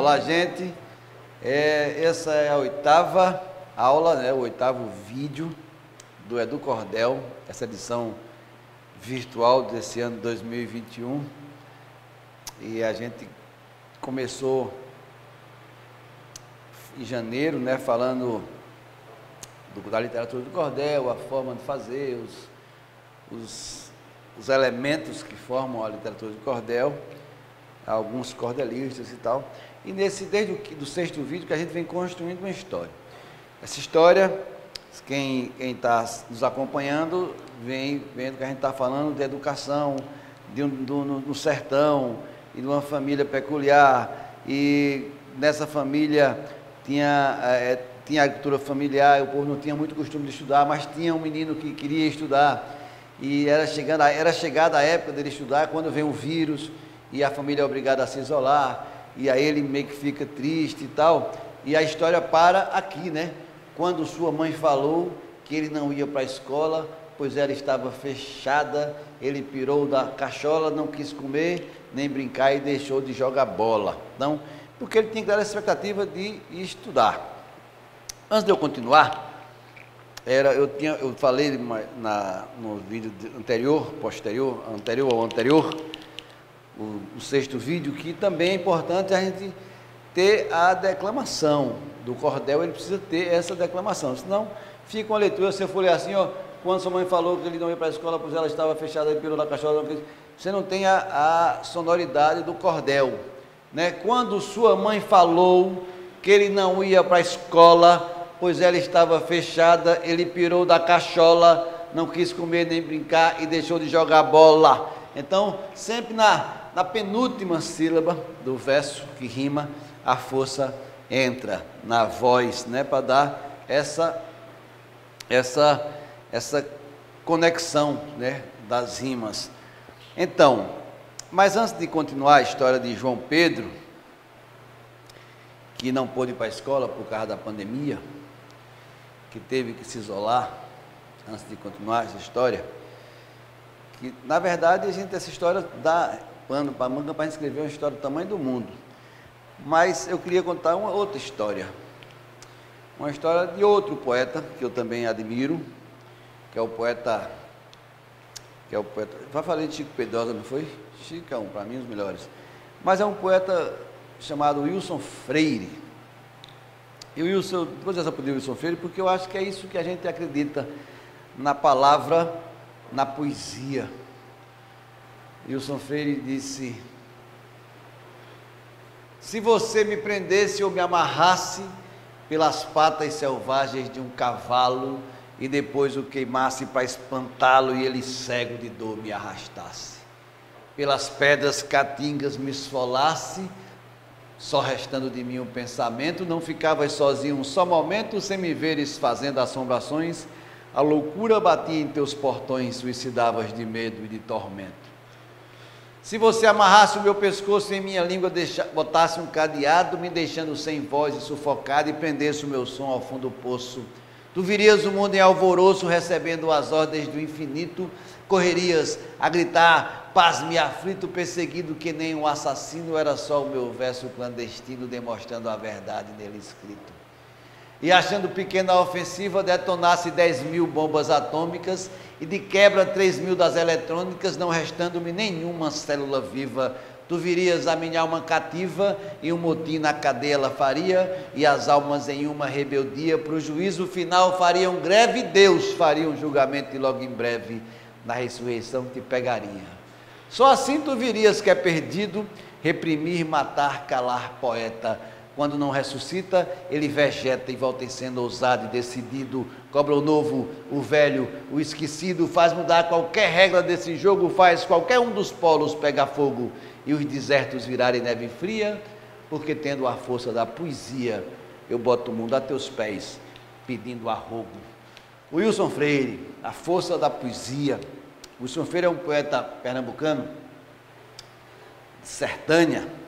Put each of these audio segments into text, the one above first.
Olá, gente. Essa é a oitava aula, né, o oitavo vídeo do Edu Cordel, essa edição virtual desse ano 2021. E a gente começou em janeiro, né, falando da literatura do cordel, a forma de fazer, os elementos que formam a literatura do cordel, alguns cordelistas e tal. E desde o sexto vídeo que a gente vem construindo uma história. Essa história, quem está nos acompanhando, vem vendo que a gente está falando de educação, no sertão, e de uma família peculiar, e nessa família tinha agricultura familiar, o povo não tinha muito costume de estudar, mas tinha um menino que queria estudar, e era chegada a época dele estudar, quando vem o vírus, e a família é obrigada a se isolar, e aí ele meio que fica triste e tal, e a história para aqui, né? Quando sua mãe falou que ele não ia para a escola, pois ela estava fechada, ele pirou da cachola, não quis comer, nem brincar e deixou de jogar bola. Não, porque ele tinha que dar a expectativa de estudar. Antes de eu continuar, eu falei no vídeo anterior o sexto vídeo, que também é importante a gente ter a declamação do cordel. Ele precisa ter essa declamação, senão fica uma leitura, você for ler assim, ó, quando sua mãe falou que ele não ia para a escola, pois ela estava fechada, ele pirou na cachola, você não tem a sonoridade do cordel, né? Quando sua mãe falou que ele não ia para a escola, pois ela estava fechada, ele pirou da cachola, não quis comer nem brincar e deixou de jogar bola. Então, sempre na penúltima sílaba do verso que rima, a força entra na voz, né, para dar essa conexão, né, das rimas. Então, mas antes de continuar a história de João Pedro, que não pôde ir para a escola por causa da pandemia, que teve que se isolar, antes de continuar essa história, que na verdade essa história dá pano para manga para escrever uma história do tamanho do mundo. Mas eu queria contar uma outra história, uma história de outro poeta que eu também admiro, que é o poeta, já falei de Chico Pedrosa, não foi? Chicão, para mim, os melhores. Mas é um poeta chamado Wilson Freire. E o Wilson, vou dizer essa por Wilson Freire, porque eu acho que é isso que a gente acredita na palavra, na poesia. Wilson Freire disse: se você me prendesse ou me amarrasse pelas patas selvagens de um cavalo e depois o queimasse para espantá-lo e ele cego de dor me arrastasse, pelas pedras caatingas me esfolasse, só restando de mim um pensamento, não ficavas sozinho um só momento, sem me veres fazendo assombrações, a loucura batia em teus portões, suicidavas de medo e de tormento. Se você amarrasse o meu pescoço em minha língua, botasse um cadeado, me deixando sem voz e sufocado, e prendesse o meu som ao fundo do poço, tu virias o mundo em alvoroço, recebendo as ordens do infinito, correrias a gritar, pasme aflito, perseguido que nem um assassino, era só o meu verso clandestino, demonstrando a verdade nele escrito. E achando pequena a ofensiva, detonasse 10.000 bombas atômicas, e de quebra 3.000 das eletrônicas, não restando-me nenhuma célula viva, tu virias a minha alma cativa, e um motim na cadeia ela faria, e as almas em uma rebeldia, para o juízo final fariam greve, Deus faria um julgamento, e logo em breve, na ressurreição te pegaria. Só assim tu virias que é perdido, reprimir, matar, calar, poeta. Quando não ressuscita, ele vegeta e volta sendo ousado e decidido, cobra o novo, o velho, o esquecido, faz mudar qualquer regra desse jogo, faz qualquer um dos polos pegar fogo e os desertos virarem neve fria, porque tendo a força da poesia, eu boto o mundo a teus pés, pedindo arrogo. Wilson Freire, a força da poesia. Wilson Freire é um poeta pernambucano, de Sertânia,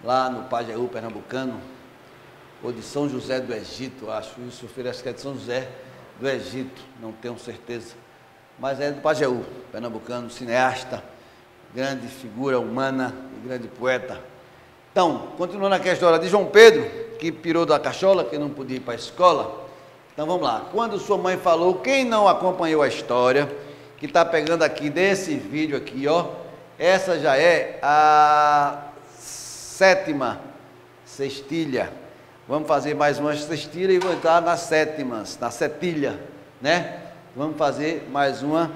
lá no Pajeú, pernambucano, ou de São José do Egito, acho. Wilson Freire, acho que é de São José do Egito, não tenho certeza, mas é do Pajeú, pernambucano, cineasta, grande figura humana e grande poeta. Então, continuando aqui a história de João Pedro, que pirou da cachola, que não podia ir para a escola. Então vamos lá. Quando sua mãe falou, quem não acompanhou a história, que está pegando aqui desse vídeo aqui, ó, essa já é a 7ª cestilha. Vamos fazer mais uma cestilha e vou entrar na setilha, né? Vamos fazer mais uma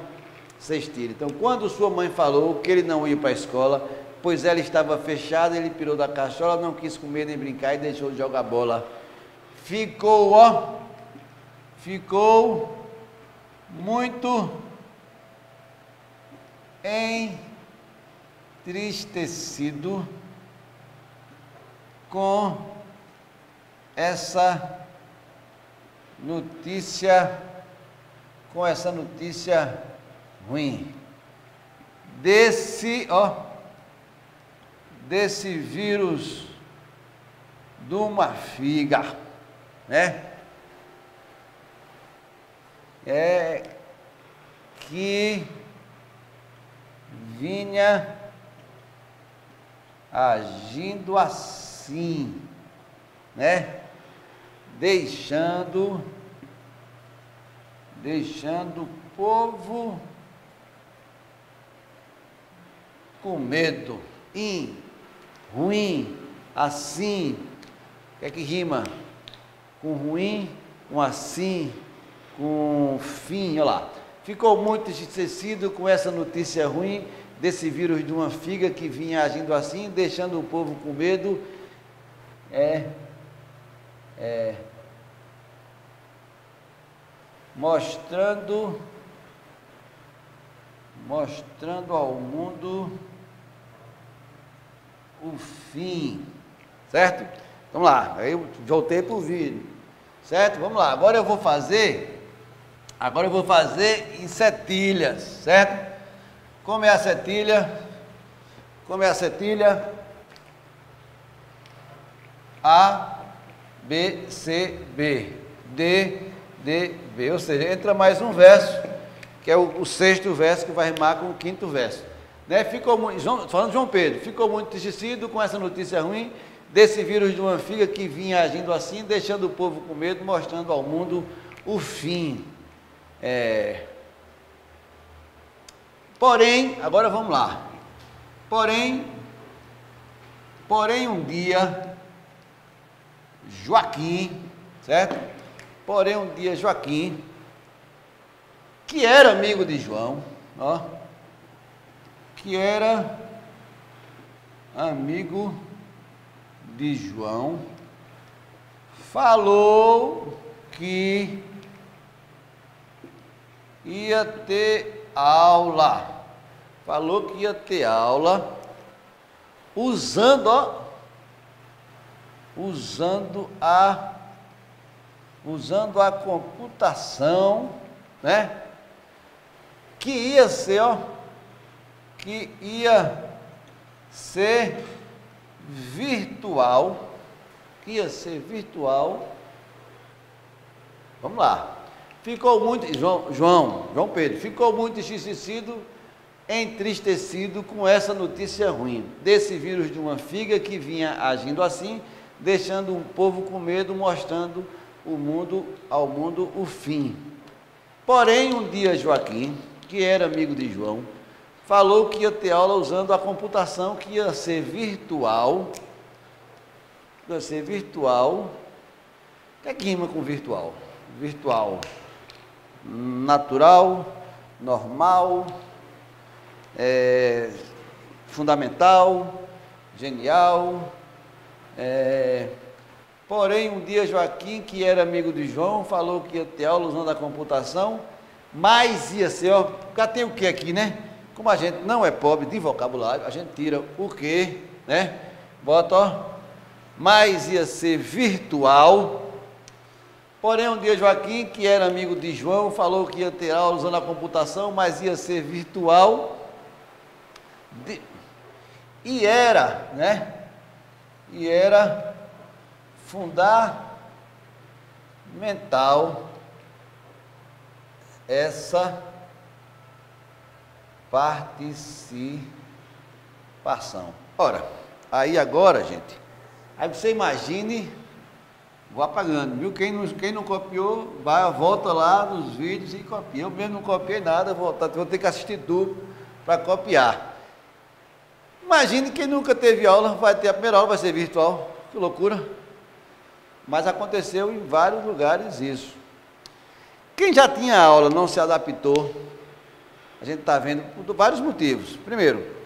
cestilha. Então, quando sua mãe falou que ele não ia para a escola, pois ela estava fechada, ele pirou da cachola, não quis comer nem brincar e deixou de jogar bola. Ficou muito entristecido com essa notícia ruim desse vírus de uma figa, né? Que vinha agindo assim, né? Deixando o povo com medo. Ruim, assim. O que é que rima? Com ruim, com assim, com fim, olha lá. Ficou muito entristecido com essa notícia ruim desse vírus de uma figa que vinha agindo assim, deixando o povo com medo. Mostrando ao mundo o fim, certo? Vamos lá, aí eu voltei para o vídeo, certo? Vamos lá, agora eu vou fazer em setilhas, certo? Como é a setilha? A, B, C, B, D, D, B, ou seja, entra mais um verso, que é o 6º verso, que vai rimar com o 5º verso, né? Falando de João Pedro, ficou muito entristecido com essa notícia ruim desse vírus de uma figa que vinha agindo assim, deixando o povo com medo, mostrando ao mundo o fim. Porém, agora vamos lá. Porém um dia, Joaquim, certo? Porém um dia Joaquim, que era amigo de João, falou que ia ter aula, usando a computação, né? Que ia ser virtual, Vamos lá. Ficou muito, João Pedro, ficou muito entristecido com essa notícia ruim desse vírus de uma figa que vinha agindo assim, deixando um povo com medo, mostrando ao mundo o fim. Porém, um dia Joaquim, que era amigo de João, falou que ia ter aula usando a computação, que ia ser virtual. O que é que rima com virtual? Virtual, natural, normal, fundamental, genial. Porém, um dia Joaquim, que era amigo de João, falou que ia ter aula usando a computação, mas ia ser, já tem o que aqui, né? Como a gente não é pobre de vocabulário, a gente tira o que, né? Bota, mas ia ser virtual. Porém, um dia Joaquim, que era amigo de João, falou que ia ter aula usando a computação, mas ia ser virtual. E era fundamental essa participação. Ora, Aí agora, gente, aí você imagine, vou apagando, viu? Quem não copiou, volta lá nos vídeos e copia. Eu mesmo não copiei nada, vou ter que assistir tudo para copiar. Imagine quem nunca teve aula, vai ter a primeira aula, vai ser virtual. Que loucura. Mas aconteceu em vários lugares isso. Quem já tinha aula não se adaptou, a gente está vendo por vários motivos. Primeiro,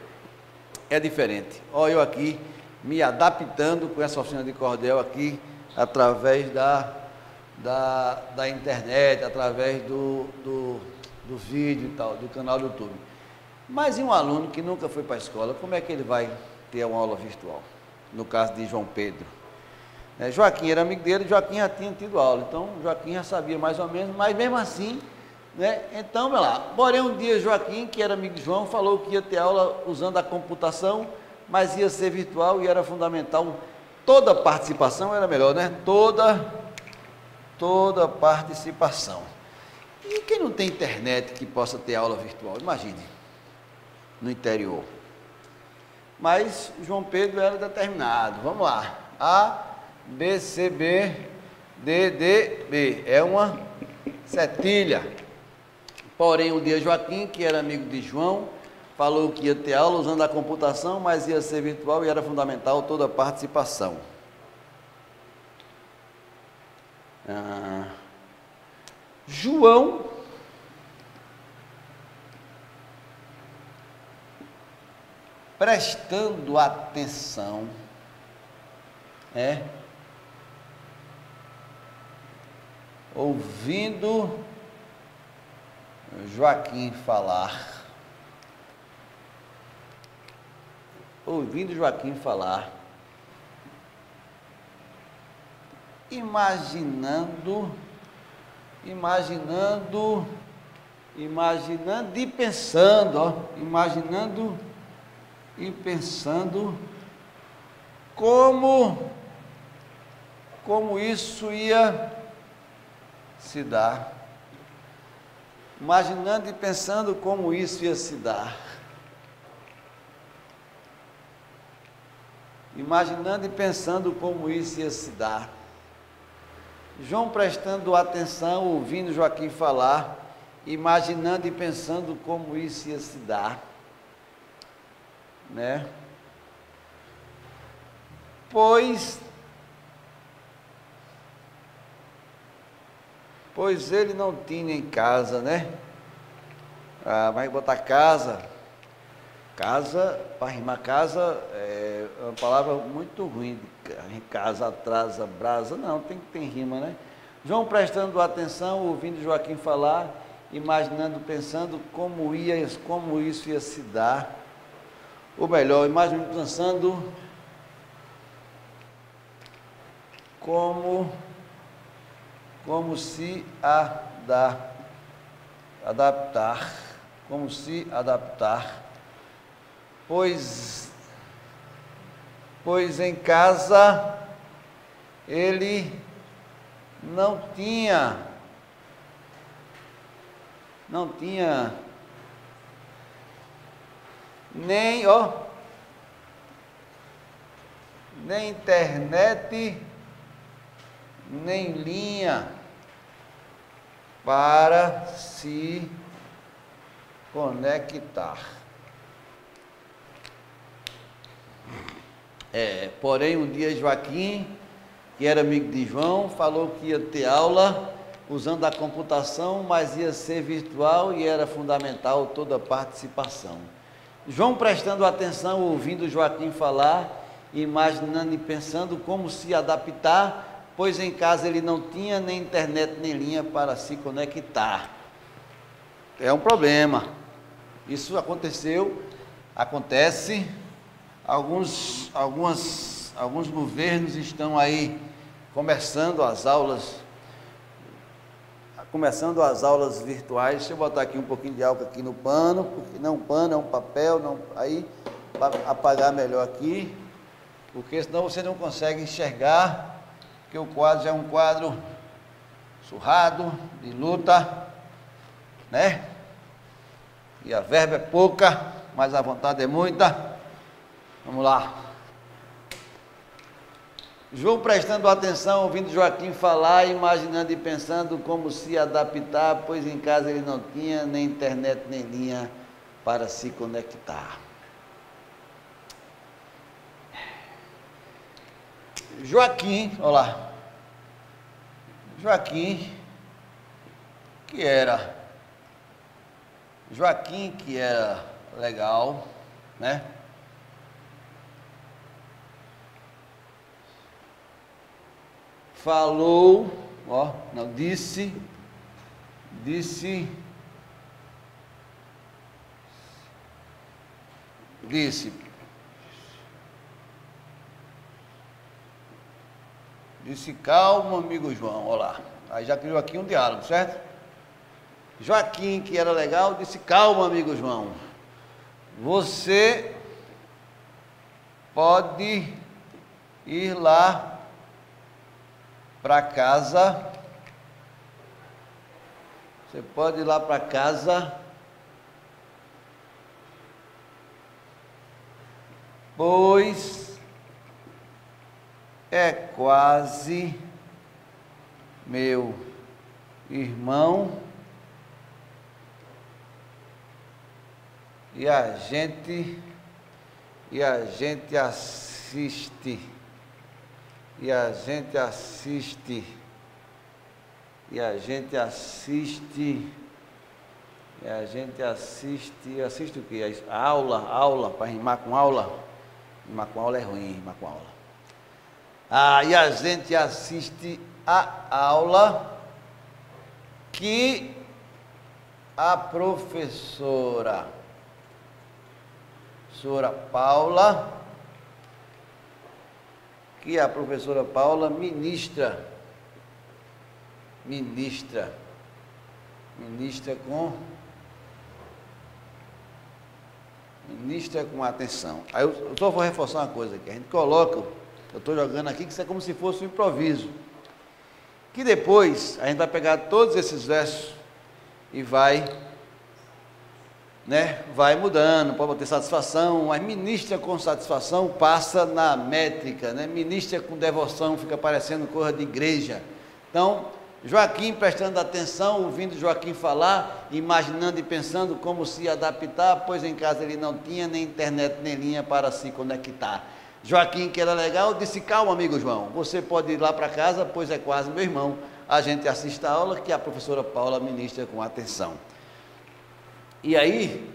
é diferente. Olha eu aqui me adaptando com essa oficina de cordel aqui, através da internet, através do vídeo e tal, do canal do YouTube. Mas e um aluno que nunca foi para a escola, como é que ele vai ter uma aula virtual? No caso de João Pedro. Joaquim era amigo dele, Joaquim já tinha tido aula, então Joaquim já sabia mais ou menos, mas mesmo assim, né? Então, vai lá. Porém, um dia Joaquim, que era amigo de João, falou que ia ter aula usando a computação, mas ia ser virtual e era fundamental. Toda participação era melhor, né? Toda participação. E quem não tem internet que possa ter aula virtual? Imagine, no interior. Mas João Pedro era determinado. Vamos lá. A, B, C, B, D, D, B. É uma setilha. Porém, um dia Joaquim, que era amigo de João, falou que ia ter aula usando a computação, mas ia ser virtual e era fundamental toda a participação. João prestando atenção, ouvindo Joaquim falar, imaginando e pensando, imaginando e pensando como isso ia se dar. Imaginando e pensando como isso ia se dar. Imaginando e pensando como isso ia se dar. João prestando atenção, ouvindo Joaquim falar, imaginando e pensando como isso ia se dar. Né? Pois ele não tinha em casa, né? Vai botar casa, para rimar casa é uma palavra muito ruim, casa, atrasa, brasa, não, tem rima, né? João prestando atenção, ouvindo Joaquim falar, imaginando, pensando como isso ia se dar. Ou melhor, imaginando, pensando como se adaptar, pois em casa ele não tinha nem internet, nem linha para se conectar. Porém, um dia Joaquim, que era amigo de João, falou que ia ter aula usando a computação, mas ia ser virtual e era fundamental toda a participação. João prestando atenção, ouvindo Joaquim falar, imaginando e pensando como se adaptar, pois em casa ele não tinha nem internet nem linha para se conectar. É um problema. Isso acontece. Alguns governos estão aí começando as aulas virtuais. Deixa eu botar aqui um pouquinho de álcool aqui no pano, porque não pano, é um papel, aí para apagar melhor aqui, porque senão você não consegue enxergar, porque o quadro já é um quadro surrado, de luta, né? E a verba é pouca, mas a vontade é muita. Vamos lá. João prestando atenção, ouvindo Joaquim falar, imaginando e pensando como se adaptar, pois em casa ele não tinha nem internet nem linha para se conectar. Joaquim, olha lá. Joaquim, que era legal, né? Falou, ó, não, disse, calma, amigo João, olha lá. Aí já criou aqui um diálogo, certo? Joaquim, que era legal, disse, calma, amigo João. Você pode ir lá para casa. Você pode ir lá para casa, pois é quase meu irmão e a gente assiste o quê? A aula, para rimar com aula é ruim, rimar com aula. E a gente assiste a aula que a professora Paula ministra com atenção. Aí eu só vou reforçar uma coisa aqui. A gente coloca, eu estou jogando aqui, que isso é como se fosse um improviso. Que depois a gente vai pegar todos esses versos e vai mudando, pode ter satisfação, mas ministra com satisfação passa na métrica, né? Ministra com devoção, fica parecendo coisa de igreja. Então, Joaquim prestando atenção, ouvindo Joaquim falar, imaginando e pensando como se adaptar, pois em casa ele não tinha nem internet nem linha para se conectar. Joaquim, que era legal, disse, calma, amigo João, você pode ir lá para casa, pois é quase meu irmão. A gente assiste a aula que a professora Paula ministra com atenção. E aí,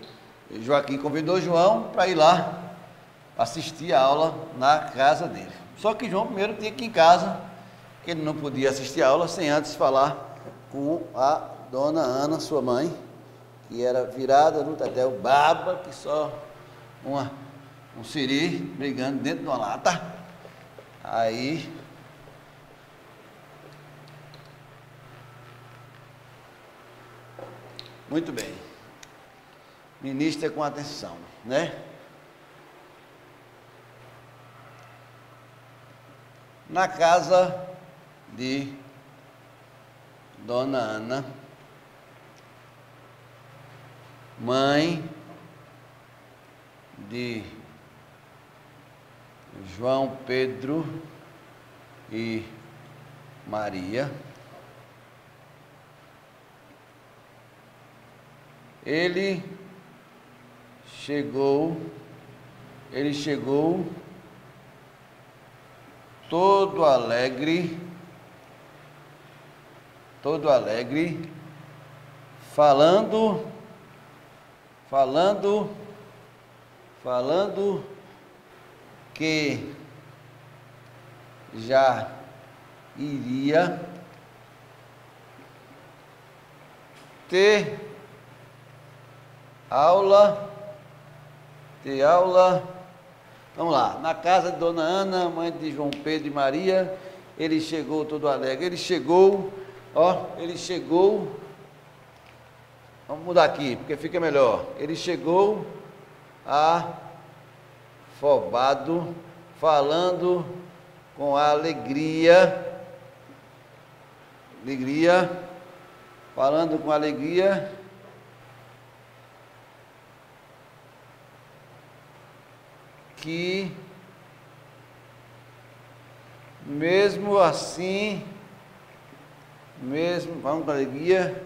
Joaquim convidou João para ir lá assistir a aula na casa dele. Só que João primeiro tinha que ir em casa, que ele não podia assistir a aula sem antes falar com a dona Ana, sua mãe, que era virada no tetel, baba, que só um siri brigando dentro de uma lata. Aí muito bem. Ministra com atenção, né? Na casa de Dona Ana, mãe de João Pedro e Maria, ele chegou todo alegre, falando que já iria ter aula. Vamos lá, na casa de Dona Ana, mãe de João Pedro e Maria, ele chegou todo alegre. Ele chegou, vamos mudar aqui, porque fica melhor. Ele chegou afobado, falando com alegria, que mesmo assim, vamos com alegria,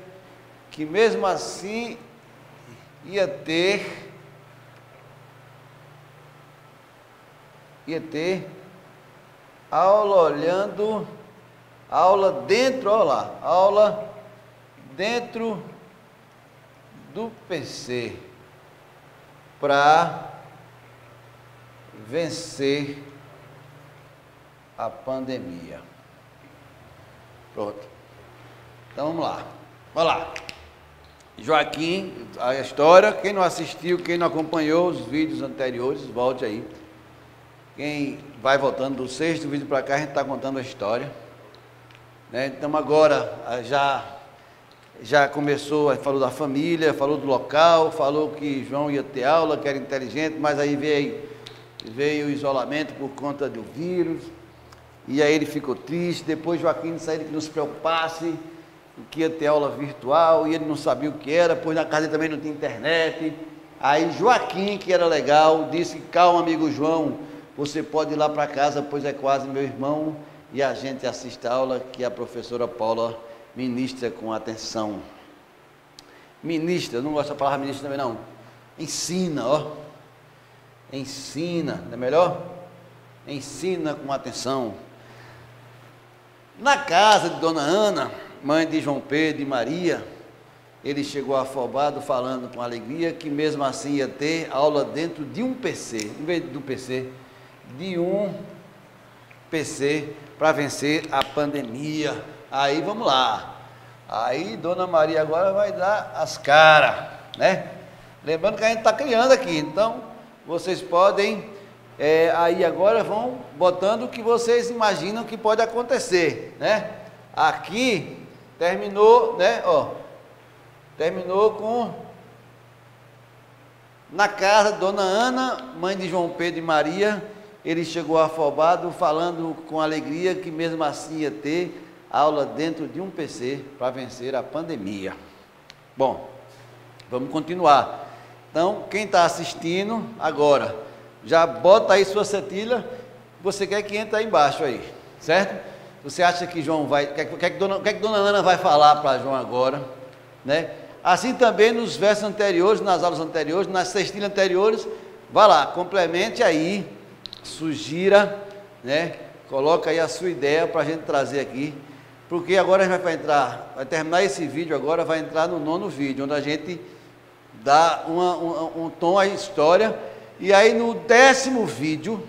que mesmo assim ia ter aula dentro do PC para vencer a pandemia. Pronto. Então vamos lá. Vamos lá. Joaquim, a história, quem não assistiu, quem não acompanhou os vídeos anteriores, volte aí. Quem vai voltando do 6º vídeo para cá, a gente está contando a história, né? Então agora já começou, falou da família, falou do local, falou que João ia ter aula, que era inteligente, mas aí veio o isolamento por conta do vírus, e aí ele ficou triste. Depois Joaquim disse a ele que não se preocupasse, que ia ter aula virtual, e ele não sabia o que era, pois na casa dele também não tinha internet. Aí Joaquim, que era legal, disse: calma, amigo João, você pode ir lá para casa, pois é quase meu irmão, e a gente assiste a aula que a professora Paula ministra com atenção. Ministra, eu não gosto da palavra ministra também não. Ensina, ó. Ensina, não é melhor? Ensina com atenção. Na casa de Dona Ana, mãe de João Pedro e Maria, ele chegou afobado, falando com alegria que mesmo assim ia ter aula dentro de um PC, em vez do PC, de um PC para vencer a pandemia. Aí vamos lá. Aí Dona Maria agora vai dar as caras, né? Lembrando que a gente está criando aqui, então vocês podem, aí agora vão botando o que vocês imaginam que pode acontecer, né? Aqui terminou, né? Ó, terminou com na casa de Dona Ana, mãe de João Pedro e Maria. Ele chegou afobado, falando com alegria que mesmo assim ia ter aula dentro de um PC para vencer a pandemia. Bom, vamos continuar. Então, quem está assistindo agora, já bota aí sua setilha, você quer que entre aí embaixo aí, certo? Você acha que João vai, quer que Dona Ana vai falar para João agora, né? Assim também nos versos anteriores, nas aulas anteriores, nas cestilhas anteriores, vá lá, complemente aí, sugira, né? Coloca aí a sua ideia para a gente trazer aqui, porque agora a gente vai terminar esse vídeo agora, vai entrar no 9º vídeo, onde a gente dá um tom à história, e aí no 10º vídeo,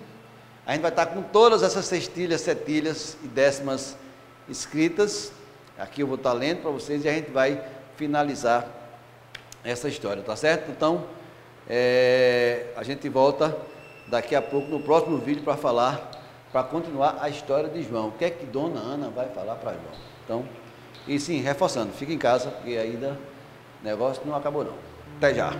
a gente vai estar com todas essas cestilhas, setilhas e décimas escritas, aqui eu vou estar lendo para vocês, e a gente vai finalizar essa história, tá certo? Então, a gente volta daqui a pouco no próximo vídeo para continuar a história de João. O que é que Dona Ana vai falar para João? Então, e sim, reforçando, fica em casa, porque ainda o negócio não acabou não. Até já!